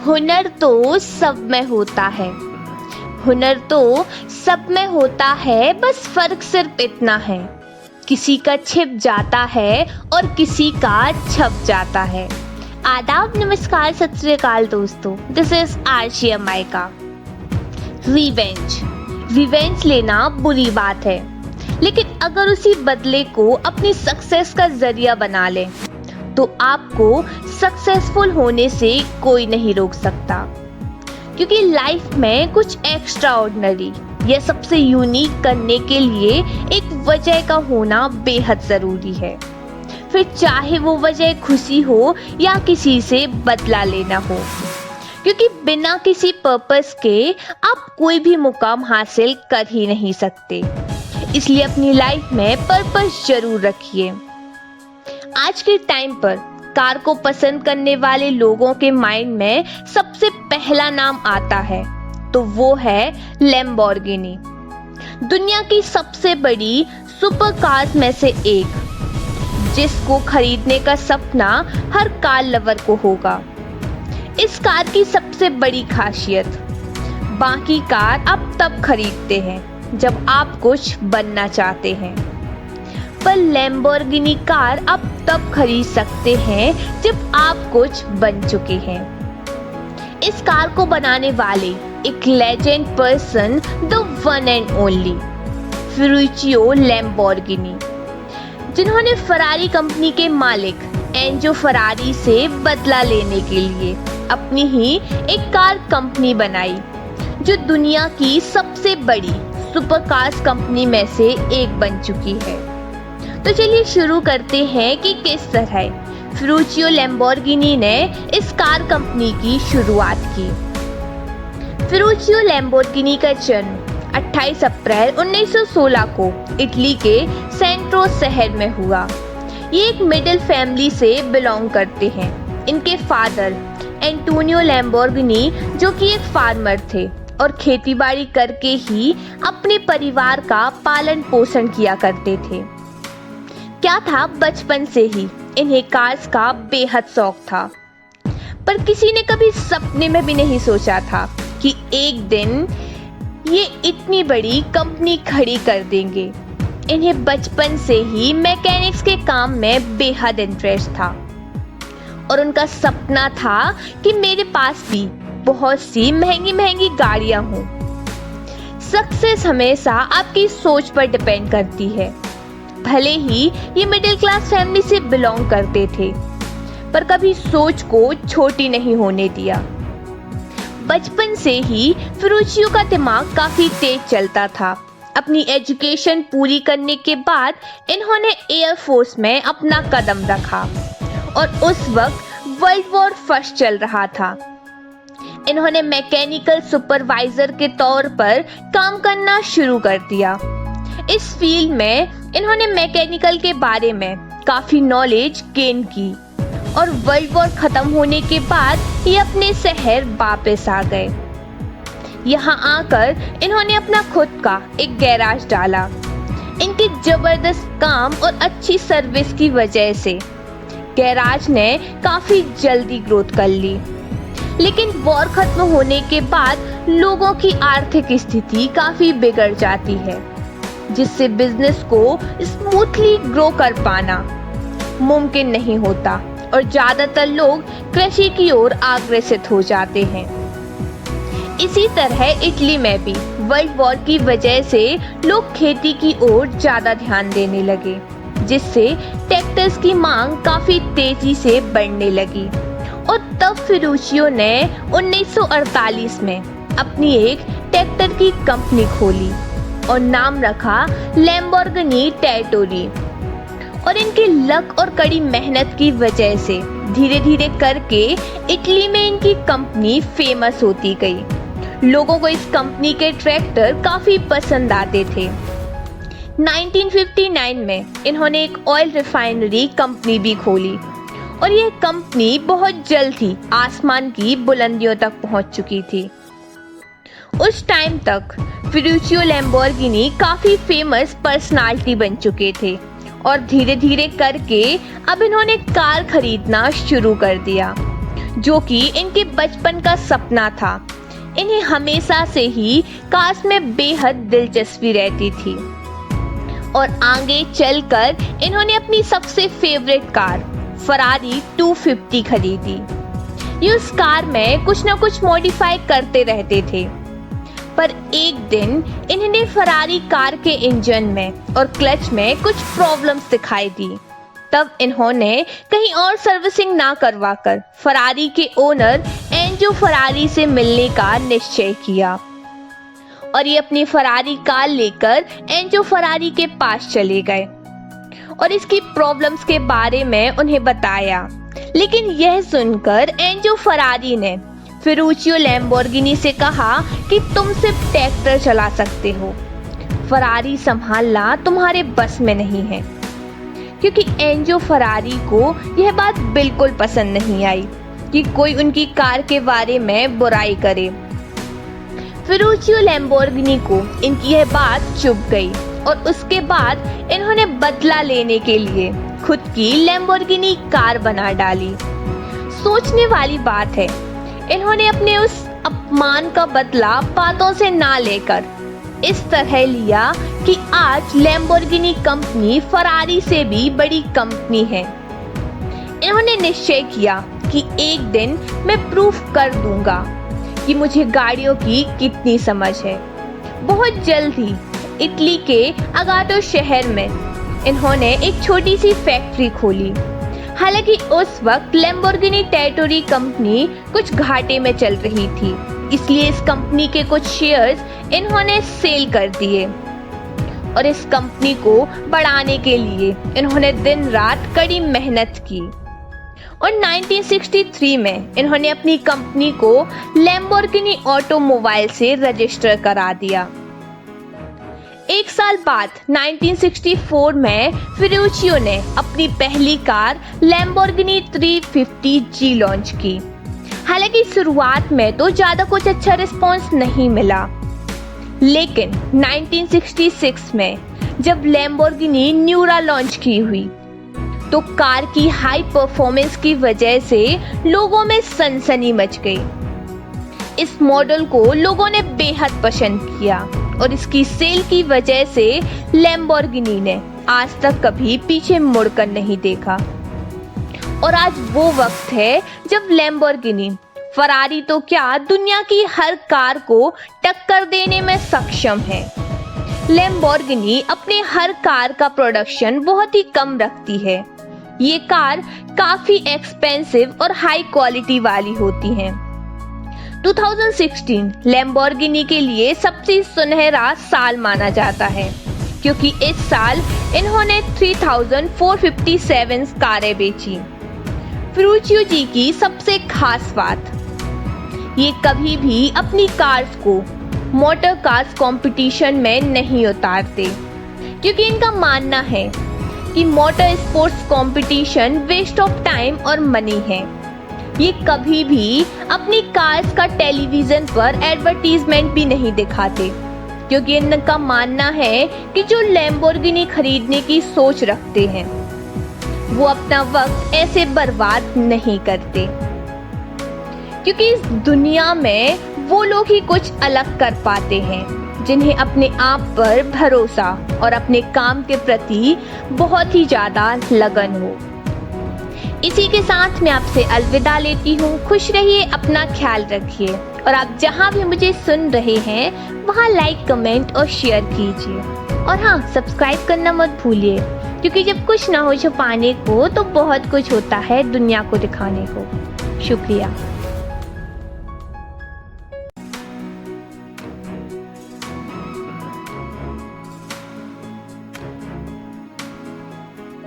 हुनर तो सब में होता है। हुनर तो सब में होता है, बस फर्क सिर्फ इतना है, किसी का छिप जाता है और किसी का छप जाता है। आदाब, नमस्कार, सत श्री अकाल दोस्तों, this is Arshiya mica. Revenge लेना बुरी बात है, लेकिन अगर उसी बदले को अपनी सक्सेस का जरिया बना ले तो आपको सक्सेसफुल होने से कोई नहीं रोक सकता। क्योंकि लाइफ में कुछ एक्स्ट्रा ऑर्डिनरी या सबसे यूनिक करने के लिए एक वजह का होना बेहद ज़रूरी है, फिर चाहे वो वजह खुशी हो या किसी से बदला लेना हो। क्योंकि बिना किसी पर्पस के आप कोई भी मुकाम हासिल कर ही नहीं सकते, इसलिए अपनी लाइफ में पर्पस जरूर रखिए। आज के टाइम पर कार को पसंद करने वाले लोगों के माइंड में सबसे पहला नाम आता है तो वो है लैम्बोर्गिनी, दुनिया की सबसे बड़ी सुपर कार्स में से एक, जिसको खरीदने का सपना हर कार लवर को होगा। इस कार की सबसे बड़ी खासियत, बाकी कार आप तब खरीदते हैं जब आप कुछ बनना चाहते हैं, पर लैम्बोर्गिनी कार आप तब खरीद सकते हैं जब आप कुछ बन चुके हैं। इस कार को बनाने वाले एक legend person, the one and only Ferruccio Lamborghini, जिन्होंने फरारी कंपनी के मालिक एंजो फरारी से बदला लेने के लिए अपनी ही एक कार कंपनी बनाई, जो दुनिया की सबसे बड़ी सुपर कार्स कंपनी में से एक बन चुकी है। तो चलिए शुरू करते हैं कि किस तरह फेरुचियो लैम्बोर्गिनी ने इस कार कंपनी की शुरुआत की। फेरुचियो लैम्बोर्गिनी का जन्म 28 अप्रैल 1916 को इटली के सेंट्रो शहर में हुआ। ये एक मिडिल फैमिली से बिलोंग करते हैं। इनके फादर एंटोनियो लैम्बोर्गिनी, जो कि एक फार्मर थे और खेतीबाड़ी करके ही अपने परिवार का पालन पोषण किया करते थे। क्या था, बचपन से ही इन्हें कार्स का बेहद शौक था, पर किसी ने कभी सपने में भी नहीं सोचा था कि एक दिन ये इतनी बड़ी कंपनी खड़ी कर देंगे। इन्हें बचपन से ही मैकेनिक्स के काम में बेहद इंटरेस्ट था और उनका सपना था कि मेरे पास भी बहुत सी महंगी महंगी गाड़ियां हों। सक्सेस हमेशा आपकी सोच पर डिपेंड करती है। भले ही ये मिडिल क्लास फैमिली से बिलोंग करते थे, पर कभी सोच को छोटी नहीं होने दिया। बचपन से ही फेरुचियो का दिमाग काफी तेज चलता था। अपनी एजुकेशन पूरी करने के बाद इन्होंने एयरफोर्स में अपना कदम रखा और उस वक्त वर्ल्ड वॉर फर्स्ट चल रहा था। इन्होंने मैकेनिकल सुपरवाइजर के तौर पर काम करना शुरू कर दिया। इस फील्ड में इन्होंने मैकेनिकल के बारे में काफी नॉलेज गेन की और वर्ल्ड वॉर खत्म होने के बाद ये अपने शहर वापस आ गए। यहाँ आकर इन्होंने अपना खुद का एक गैराज डाला। इनके जबरदस्त काम और अच्छी सर्विस की वजह से गैराज ने काफी जल्दी ग्रोथ कर ली। लेकिन वॉर खत्म होने के बाद लोगों की आर्थिक स्थिति काफी बिगड़ जाती है, जिससे बिजनेस को स्मूथली ग्रो कर पाना मुमकिन नहीं होता और ज्यादातर लोग कृषि की ओर अग्रसित हो जाते हैं। इसी तरह इटली में भी वर्ल्ड वॉर की वजह से लोग खेती की ओर ज्यादा ध्यान देने लगे, जिससे ट्रैक्टर्स की मांग काफी तेजी से बढ़ने लगी। और तब फेरुचियो ने 1948 में अपनी एक ट्रैक्टर की कंपनी खोली और नाम रखा लैम्बोर्गिनी टेरिटोरी। और इनके लक और कड़ी मेहनत की वजह से धीरे धीरे करके इटली में इनकी कंपनी फेमस होती गई। लोगों को इस कंपनी के ट्रैक्टर काफी पसंद आते थे। 1959 में इन्होंने एक ऑयल रिफाइनरी कंपनी भी खोली और यह कंपनी बहुत जल्द ही आसमान की बुलंदियों तक पहुंच चुकी थी। उस टाइम तक फेरुचियो लैम्बोर्गिनी काफी फेमस पर्सनालिटी बन चुके थे और धीरे धीरे करके अब इन्होंने कार खरीदना शुरू कर दिया, जो कि इनके बचपन का सपना था। इन्हें हमेशा से ही कार्स में बेहद दिलचस्पी रहती थी और आगे चलकर इन्होंने अपनी सबसे फेवरेट कार फरारी 250 खरीदी। ये उस कार में कुछ ना कुछ मॉडिफाई करते रहते थे, पर एक दिन इन्होंने फरारी कार के इंजन में और क्लच में कुछ प्रॉब्लम्स दिखाई दी। तब इन्होंने कहीं और सर्विसिंग ना करवाकर फरारी के ओनर एंजो फरारी से मिलने का निश्चय किया और ये अपनी फरारी कार लेकर एंजो फरारी के पास चले गए और इसकी प्रॉब्लम्स के बारे में उन्हें बताया। लेकिन यह सुनकर एंजो फरारी ने फेरुचियो लैम्बोर्गिनी से कहा कि तुम सिर्फ ट्रैक्टर चला सकते हो, फरारी संभालना तुम्हारे बस में नहीं है। क्योंकि एंजो फरारी को यह बात बिल्कुल पसंद नहीं आई कि कोई उनकी कार के बारे में बुराई करे। फेरुचियो लैम्बोर्गिनी को इनकी यह बात चुभ गई और उसके बाद इन्होंने बदला लेने के लिए खुद की लैम्बोर्गिनी कार बना डाली। सोचने वाली बात है, इन्होंने अपने उस अपमान का बदला बातों से ना लेकर इस तरह लिया कि आज लैम्बोर्गिनी कंपनी फरारी से भी बड़ी कंपनी है। इन्होंने निश्चय किया कि एक दिन मैं प्रूफ कर दूंगा कि मुझे गाड़ियों की कितनी समझ है। बहुत जल्द ही इटली के अगाटो शहर में इन्होंने एक छोटी सी फैक्ट्री खोली। हालांकि उस वक्त लैम्बोर्गिनी टेरिटोरी कंपनी कुछ घाटे में चल रही थी, इसलिए इस कंपनी के कुछ शेयर्स इन्होंने सेल कर दिए और इस कंपनी को बढ़ाने के लिए इन्होंने दिन रात कड़ी मेहनत की और 1963 में इन्होंने अपनी कंपनी को लैम्बोर्गिनी ऑटोमोबाइल से रजिस्टर करा दिया। एक साल बाद 1964 में फेरुचियो ने अपनी पहली कार लैम्बोर्गिनी 350G लॉन्च की। हालांकि शुरुआत में तो ज्यादा कुछ अच्छा रिस्पॉन्स नहीं मिला, लेकिन 1966 में जब लैम्बोर्गिनी न्यूरा लॉन्च की हुई तो कार की हाई परफॉर्मेंस की वजह से लोगों में सनसनी मच गई। इस मॉडल को लोगों ने बेहद पसंद किया और इसकी सेल की वजह से लैम्बोर्गिनी ने आज तक कभी पीछे मुड़कर नहीं देखा। और आज वो वक्त है जब लैम्बोर्गिनी फरारी तो क्या दुनिया की हर कार को टक्कर देने में सक्षम है। लैम्बोर्गिनी अपने हर कार का प्रोडक्शन बहुत ही कम रखती है। ये कार काफी एक्सपेंसिव और हाई क्वालिटी वाली होती हैं। 2016 लैम्बोर्गिनी के लिए सबसे सुनहरा साल माना जाता है क्योंकि इस साल इन्होंने 3457 कारें बेची। फेरुचियो जी की सबसे खास बात, ये कभी भी अपनी कार्स को मोटर कार्स कंपटीशन में नहीं उतारते क्योंकि इनका मानना है कि motor sports competition waste of time और मनी है। ये कभी भी अपनी कार्स का टेलीविजन पर एडवर्टीजमेंट भी नहीं दिखाते क्योंकि इनका मानना है कि जो लैम्बोर्गिनी खरीदने की सोच रखते हैं वो अपना वक्त ऐसे बर्बाद नहीं करते, क्योंकि इस दुनिया में वो लोग ही कुछ अलग कर पाते हैं जिन्हें अपने आप पर भरोसा और अपने काम के प्रति बहुत ही ज्यादा लगन हो। इसी के साथ मैं आपसे अलविदा लेती हूँ। खुश रहिए, अपना ख्याल रखिए और आप जहाँ भी मुझे सुन रहे हैं वहाँ लाइक, कमेंट और शेयर कीजिए। और हाँ, सब्सक्राइब करना मत भूलिए क्योंकि जब कुछ ना हो छुपाने को तो बहुत कुछ होता है दुनिया को दिखाने को। शुक्रिया।